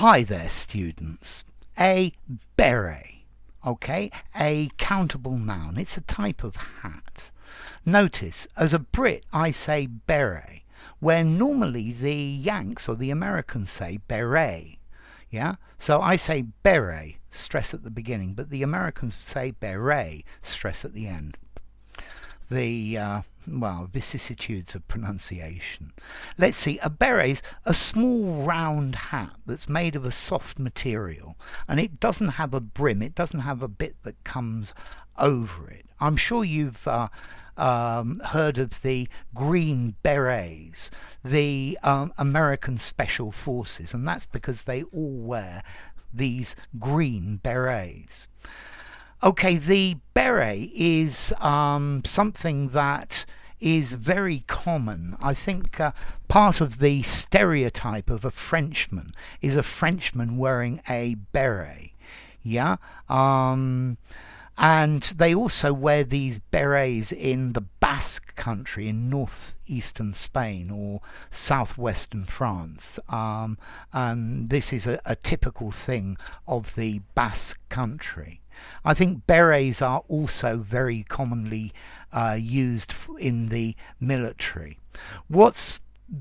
Hi there, students. A beret, okay? A countable noun. It's a type of hat. Notice, as a Brit, I say beret, where normally the Yanks or the Americans say beret. Yeah? So I say beret, stress at the beginning, but the Americans say beret, stress at the end. The vicissitudes of pronunciation. Let's see, a beret is a small round hat that's made of a soft material, and it doesn't have a brim, it doesn't have a bit that comes over it. I'm sure you've heard of the Green Berets, the American Special Forces, and that's because they all wear these green berets. Okay, the beret is something that is very common. I think part of the stereotype of a Frenchman is a Frenchman wearing a beret. Yeah? And they also wear these berets in the Basque country in northeastern Spain or southwestern France. And this is a typical thing of the Basque country. I think berets are also very commonly used in the military. What's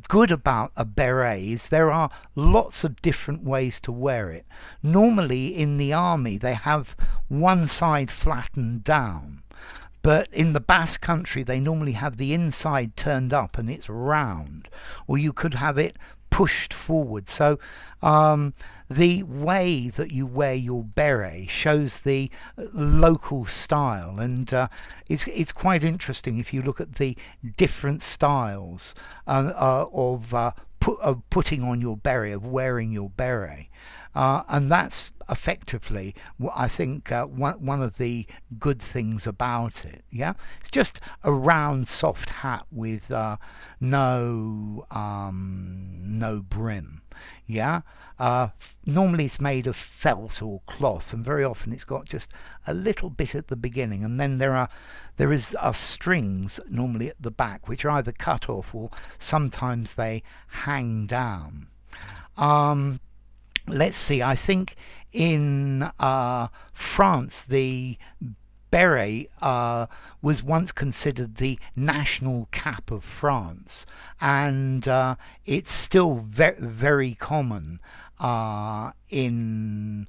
good about a beret is there are lots of different ways to wear it. Normally in the army they have one side flattened down, but in the Basque country they normally have the inside turned up and it's round, or you could have it pushed forward. So the way that you wear your beret shows the local style, and it's quite interesting if you look at the different styles of putting on your beret, of wearing your beret. And that's effectively, I think, one of the good things about it. Yeah, it's just a round, soft hat with no brim. Yeah, normally it's made of felt or cloth, and very often it's got just a little bit at the beginning, and then there is strings normally at the back, which are either cut off or sometimes they hang down. Let's see, I think in France the beret was once considered the national cap of France, and it's still very common in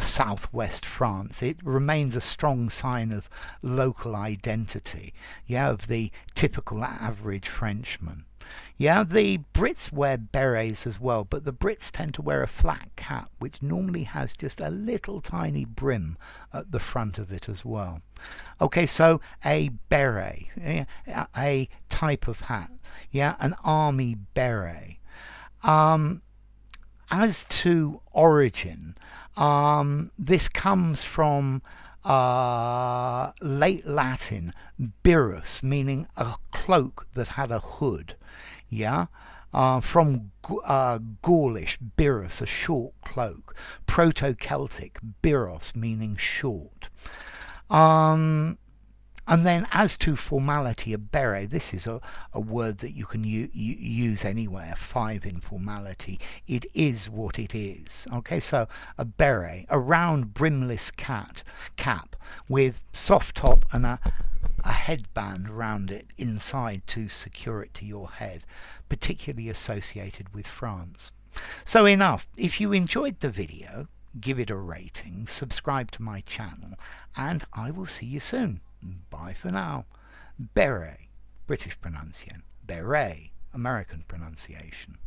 southwest France. It remains a strong sign of local identity, yeah, of the typical average Frenchman. Yeah, the Brits wear berets as well, but the Brits tend to wear a flat cap, which normally has just a little tiny brim at the front of it as well. Okay, so a beret, yeah, a type of hat, yeah, an army beret. As to origin, this comes from late Latin, birus, meaning a cloak that had a hood. Yeah, from Gaulish, birus, a short cloak. Proto-Celtic, biros, meaning short. And then as to formality, a beret, this is a word that you can use anywhere, 5 in formality. It is what it is. Okay, so a beret, a round brimless cap with soft top and a headband around it inside to secure it to your head, particularly associated with France. So enough. If you enjoyed the video, give it a rating, subscribe to my channel, and I will see you soon. Bye for now. Beret, British pronunciation. Beret, American pronunciation.